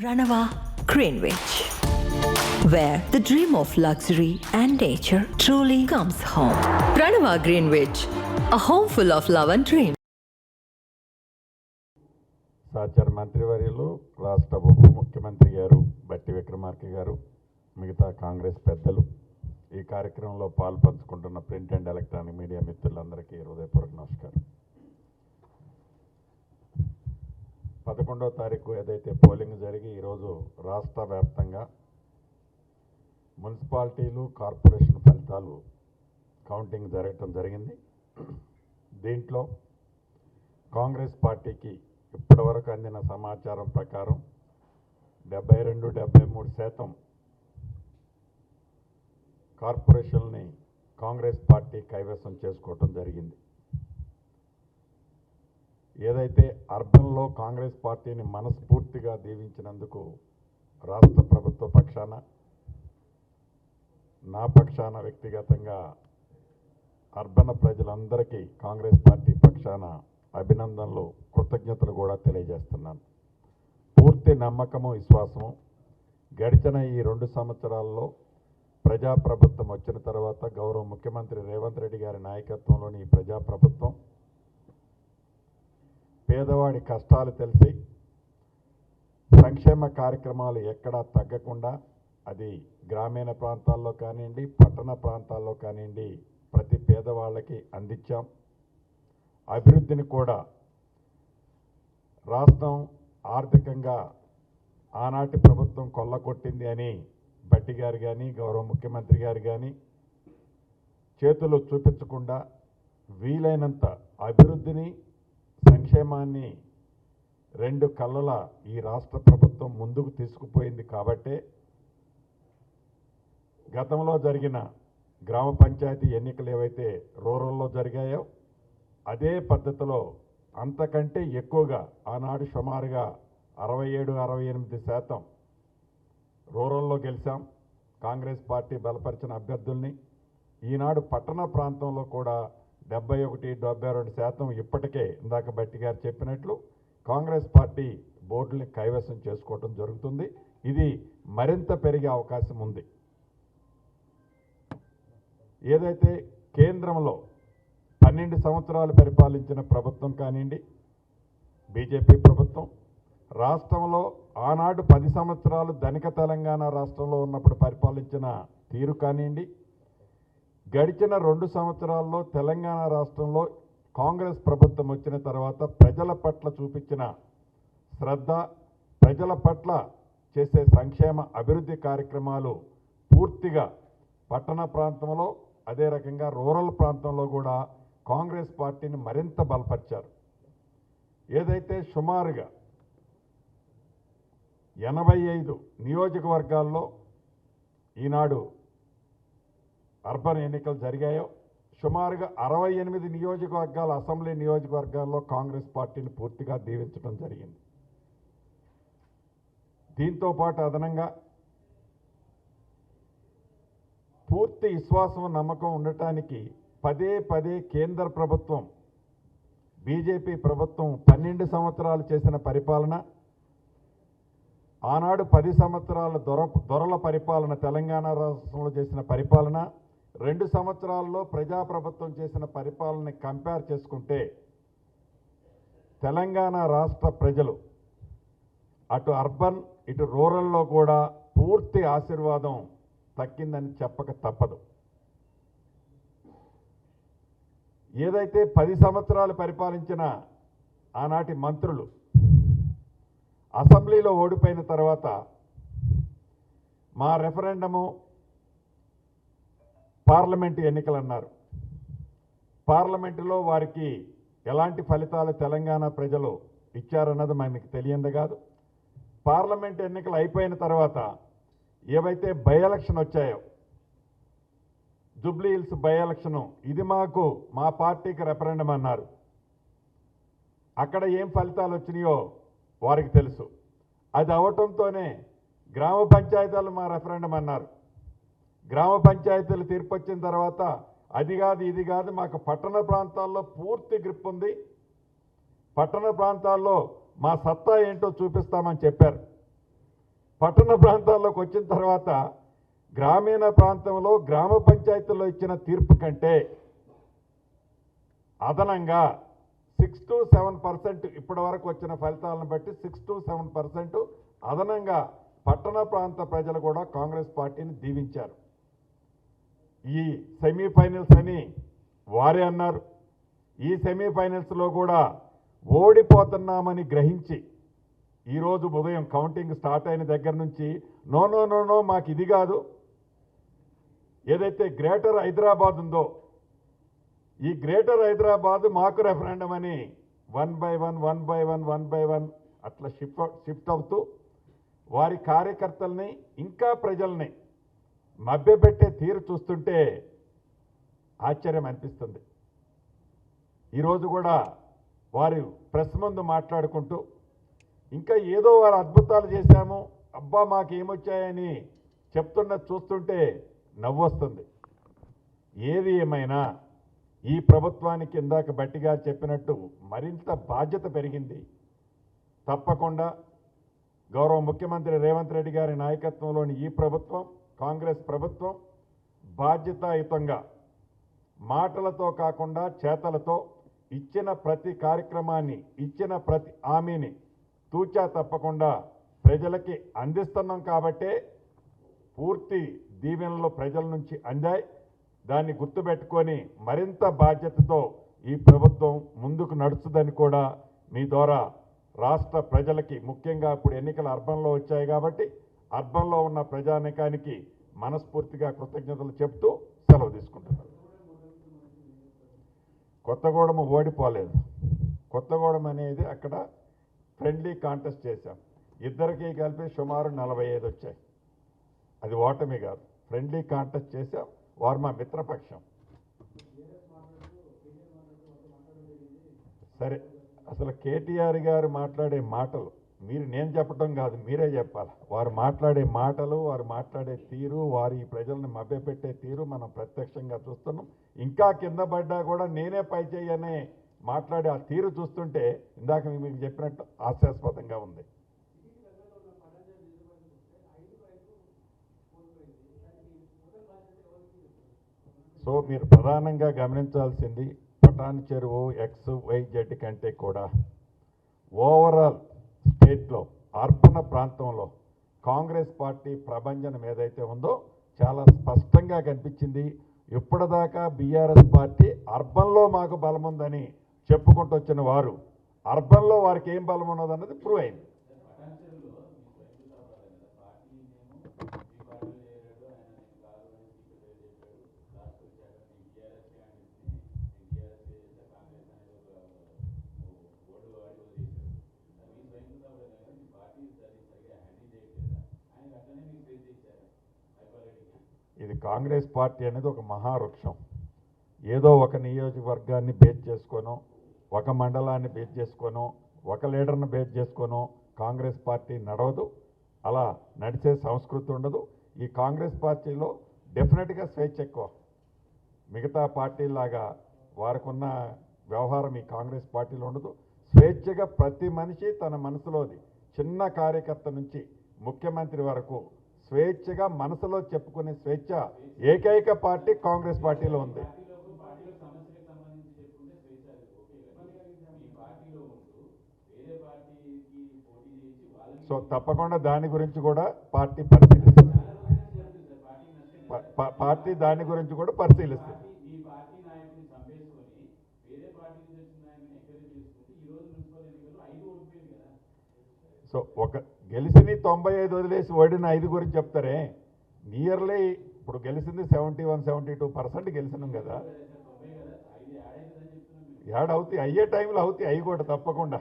Pranava Greenwich, where the dream of luxury and nature truly comes home. Pranava Greenwich, a home full of love and dream. సహచర మంత్రివర్యులు రాష్ట్ర ఉప ముఖ్యమంత్రి గారు బట్టి విక్రమార్క గారు, మిగతా కాంగ్రెస్ పెద్దలు, ఈ కార్యక్రమంలో పాల్పంచుకుంటున్న ప్రింట్ అండ్ ఎలక్ట్రానిక్ మీడియా మిత్రులందరికీ హృదయపూర్వక నమస్కారం. 11వ తారీఖు ఏదైతే పోలింగ్ జరిగి ఈరోజు రాష్ట్ర వ్యాప్తంగా మున్సిపాలిటీలు, కార్పొరేషన్ ఫలితాలు కౌంటింగ్ జరగటం జరిగింది. దీంట్లో కాంగ్రెస్ పార్టీకి ఇప్పటివరకు అందిన సమాచారం ప్రకారం 72-73% కార్పొరేషన్ని కాంగ్రెస్ పార్టీ కైవసం చేసుకోవటం జరిగింది. ఏదైతే అర్బన్లో కాంగ్రెస్ పార్టీని మనస్ఫూర్తిగా దీవించినందుకు రాష్ట్ర ప్రభుత్వ పక్షాన, నా పక్షాన వ్యక్తిగతంగా అర్బన్ ప్రజలందరికీ కాంగ్రెస్ పార్టీ పక్షాన అభినందనలు, కృతజ్ఞతలు కూడా తెలియజేస్తున్నాను. పూర్తి నమ్మకము, విశ్వాసము గడిచిన ఈ 2 సంవత్సరాల్లో ప్రజాప్రభుత్వం వచ్చిన తర్వాత గౌరవ ముఖ్యమంత్రి రేవంత్ రెడ్డి గారి నాయకత్వంలోని ఈ ప్రజాప్రభుత్వం పేదవాడి కష్టాలు తెలిసి సంక్షేమ కార్యక్రమాలు ఎక్కడా తగ్గకుండా, అది గ్రామీణ ప్రాంతాల్లో కానివ్వండి, పట్టణ ప్రాంతాల్లో కానివ్వండి, ప్రతి పేదవాళ్ళకి అందించాం. అభివృద్ధిని కూడా రాష్ట్రం ఆర్థికంగా ఆనాటి ప్రభుత్వం కొల్లగొట్టింది అని బట్టి గారు కానీ, గౌరవ ముఖ్యమంత్రి గారు కానీ చేతులు చూపించకుండా వీలైనంత అభివృద్ధిని, సంక్షేమాన్ని 2 కళ్ళల ఈ రాష్ట్ర ప్రభుత్వం ముందుకు తీసుకుపోయింది. కాబట్టే గతంలో జరిగిన గ్రామ పంచాయతీ ఎన్నికలు ఏవైతే రూరల్లో జరిగాయో అదే పద్ధతిలో అంతకంటే ఎక్కువగా ఆనాడు సుమారుగా 67-68% రూరల్లో గెలిచాం. కాంగ్రెస్ పార్టీ బలపరిచిన అభ్యర్థుల్ని ఈనాడు పట్టణ ప్రాంతంలో కూడా 71-72% ఇప్పటికే ఇందాక బట్టి గారు చెప్పినట్లు కాంగ్రెస్ పార్టీ బోర్డుని కైవసం చేసుకోవడం జరుగుతుంది. ఇది మరింత పెరిగే అవకాశం ఉంది. ఏదైతే కేంద్రంలో 12 సంవత్సరాలు పరిపాలించిన ప్రభుత్వం కానివ్వండి, బీజేపీ ప్రభుత్వం, రాష్ట్రంలో ఆనాడు 10 సంవత్సరాలు ధనిక తెలంగాణ రాష్ట్రంలో ఉన్నప్పుడు పరిపాలించిన తీరు కానివ్వండి, గడిచిన 2 సంవత్సరాల్లో తెలంగాణ రాష్ట్రంలో కాంగ్రెస్ ప్రభుత్వం వచ్చిన తర్వాత ప్రజల పట్ల చూపించిన శ్రద్ధ, ప్రజల పట్ల చేసే సంక్షేమ అభివృద్ధి కార్యక్రమాలు పూర్తిగా పట్టణ ప్రాంతంలో, అదే రకంగా రూరల్ ప్రాంతంలో కూడా కాంగ్రెస్ పార్టీని మరింత బలపరిచారు. ఏదైతే సుమారుగా 85 నియోజకవర్గాల్లో ఈనాడు అర్బన్ ఎన్నికలు జరిగాయో సుమారుగా 68 నియోజకవర్గాల అసెంబ్లీ నియోజకవర్గాల్లో కాంగ్రెస్ పార్టీని పూర్తిగా దీవించడం జరిగింది. దీంతో పాటు అదనంగా పూర్తి విశ్వాసం, నమ్మకం ఉండటానికి పదే కేంద్ర ప్రభుత్వం, బీజేపీ ప్రభుత్వం 12 సంవత్సరాలు చేసిన పరిపాలన, ఆనాడు 10 సంవత్సరాల దొరల పరిపాలన, తెలంగాణ రాష్ట్రంలో చేసిన పరిపాలన, 2 సంవత్సరాల్లో ప్రజాప్రభుత్వం చేసిన పరిపాలనని కంపేర్ చేసుకుంటే తెలంగాణ రాష్ట్ర ప్రజలు అటు అర్బన్ ఇటు రూరల్లో కూడా పూర్తి ఆశీర్వాదం దక్కిందని చెప్పక తప్పదు. ఏదైతే 10 సంవత్సరాలు పరిపాలించిన ఆనాటి మంత్రులు అసెంబ్లీలో ఓడిపోయిన తర్వాత మా రెఫరెండము, పార్లమెంటు ఎన్నికలు అన్నారు. పార్లమెంటులో వారికి ఎలాంటి ఫలితాలు తెలంగాణ ప్రజలు ఇచ్చారన్నది మనకి తెలియంది కాదు. పార్లమెంట్ ఎన్నికలు అయిపోయిన తర్వాత ఏవైతే బై ఎలక్షన్ వచ్చాయో, జూబ్లీ హిల్స్ బై ఎలక్షను, ఇది మా పార్టీకి రెఫరెండం అన్నారు. అక్కడ ఏం ఫలితాలు వచ్చినాయో వారికి తెలుసు. అది అవటంతోనే గ్రామ పంచాయతీలు మా రెఫరెండం అన్నారు. గ్రామ పంచాయతీలు తీర్పు వచ్చిన తర్వాత అది కాదు, ఇది కాదు, మాకు పట్టణ ప్రాంతాల్లో పూర్తి గ్రిప్ ఉంది, పట్టణ ప్రాంతాల్లో మా సత్తా ఏంటో చూపిస్తామని చెప్పారు. పట్టణ ప్రాంతాల్లోకి వచ్చిన తర్వాత గ్రామీణ ప్రాంతంలో గ్రామ పంచాయతీల్లో ఇచ్చిన తీర్పు కంటే అదనంగా 6 to 7% ఇప్పటి వరకు వచ్చిన ఫలితాలను బట్టి 6 to 7% అదనంగా పట్టణ ప్రాంత ప్రజలు కూడా కాంగ్రెస్ పార్టీని దీవించారు. ఈ సెమీఫైనల్స్ అని వారే అన్నారు. ఈ సెమీఫైనల్స్లో కూడా ఓడిపోతున్నామని గ్రహించి ఈరోజు ఉదయం కౌంటింగ్ స్టార్ట్ అయిన దగ్గర నుంచి నో నో నో నో మాకు ఇది కాదు, ఏదైతే గ్రేటర్ హైదరాబాద్ ఉందో ఈ గ్రేటర్ హైదరాబాద్ మాకు రెఫరెండం అని 1 by 1 అట్లా షిఫ్ట్ అవుతూ వారి కార్యకర్తల్ని ఇంకా ప్రజల్ని మభ్యపెట్టే తీరు చూస్తుంటే ఆశ్చర్యం అనిపిస్తుంది. ఈరోజు కూడా వారు ప్రెస్ ముందు మాట్లాడుకుంటూ ఇంకా ఏదో వారు అద్భుతాలు చేశాము, అబ్బా మాకేమొచ్చాయని చెప్తున్నది చూస్తుంటే నవ్వొస్తుంది. ఏది ఏమైనా ఈ ప్రభుత్వానికి ఇందాక బట్టిగా చెప్పినట్టు మరింత బాధ్యత పెరిగింది. తప్పకుండా గౌరవ ముఖ్యమంత్రి రేవంత్ రెడ్డి గారి నాయకత్వంలోని ఈ ప్రభుత్వం, కాంగ్రెస్ ప్రభుత్వం బాధ్యతాయుతంగా మాటలతో కాకుండా చేతలతో ఇచ్చిన ప్రతి కార్యక్రమాన్ని, ఇచ్చిన ప్రతి హామీని తూచా తప్పకుండా ప్రజలకి అందిస్తున్నాం. కాబట్టే పూర్తి దీవెనలు ప్రజల నుంచి అందాయి. దాన్ని గుర్తుపెట్టుకొని మరింత బాధ్యతతో ఈ ప్రభుత్వం ముందుకు నడుస్తుందని కూడా మీ ద్వారా రాష్ట్ర ప్రజలకి, ముఖ్యంగా ఇప్పుడు ఎన్నికలు అర్బన్లో వచ్చాయి కాబట్టి అర్బన్లో ఉన్న ప్రజానీకానికి మనస్ఫూర్తిగా కృతజ్ఞతలు చెప్తూ సెలవు తీసుకుంటున్నాను. కొత్తగూడెం ఓడిపోలేదు. కొత్తగూడెం అనేది అక్కడ ఫ్రెండ్లీ కాంటెస్ట్ చేశాం. ఇద్దరికి కలిపి సుమారు 45 వచ్చాయి. అది ఓటమి కాదు, ఫ్రెండ్లీ కాంటెస్ట్ చేశాం. వారు మా మిత్రపక్షం. సరే, అసలు కేటీఆర్ గారు మాట్లాడే మాటలు నేను చెప్పడం కాదు, మీరే చెప్పాలి. వారు మాట్లాడే మాటలు, వారు మాట్లాడే తీరు, వారి ప్రజల్ని మభ్యపెట్టే తీరు మనం ప్రత్యక్షంగా చూస్తున్నాం. ఇంకా కింద పడ్డా కూడా నేనే పై చేయనే మాట్లాడే ఆ తీరు చూస్తుంటే ఇందాక మీకు చెప్పినట్టు హాస్యాస్పదంగా ఉంది. సో మీరు ప్రధానంగా గమనించాల్సింది పటాన్ చెరువు XYZ కంటే కూడా ఓవరాల్ స్టేట్లో అర్బన్ ప్రాంతంలో కాంగ్రెస్ పార్టీ ప్రభంజనం ఏదైతే ఉందో చాలా స్పష్టంగా కనిపించింది. ఇప్పటిదాకా బీఆర్ఎస్ పార్టీ అర్బన్లో మాకు బలం ఉందని చెప్పుకుంటూ వచ్చిన వారు అర్బన్లో వారికి ఏం బలం ఉన్నదన్నది ప్రూవ్ అయింది. ఇది కాంగ్రెస్ పార్టీ అనేది ఒక మహావృక్షం. ఏదో ఒక నియోజకవర్గాన్ని బేస్ చేసుకోనో, ఒక మండలాన్ని బేస్ చేసుకోనో, ఒక లీడర్ని బేస్ చేసుకోనో కాంగ్రెస్ పార్టీ నడవదు. అలా నడిచే సంస్కృతి ఉండదు. ఈ కాంగ్రెస్ పార్టీలో డెఫినెట్గా స్వేచ్ఛ ఎక్కువ. మిగతా పార్టీలాగా వారికి ఉన్న వ్యవహారం ఈ కాంగ్రెస్ పార్టీలో ఉండదు. స్వేచ్ఛగా ప్రతి మనిషి తన మనసులోది, చిన్న కార్యకర్త నుంచి ముఖ్యమంత్రి వరకు స్వేచ్ఛగా మనసులో చెప్పుకునే స్వేచ్ఛ ఏకైక పార్టీ కాంగ్రెస్ పార్టీలో ఉంది. సో తప్పకుండా దాని గురించి కూడా పార్టీ పరిశీలిస్తుంది. పార్టీ దాని గురించి కూడా పరిశీలిస్తుంది. సో ఒక గెలిచిన 95 వదిలేసి ఓడిన 5 గురించి చెప్తారే. నియర్లీ ఇప్పుడు గెలిచింది 71-72% గెలిచినాం కదా. యాడ్ అవుతాయి, అయ్యే టైంలో అవుతాయి అవి కూడా తప్పకుండా.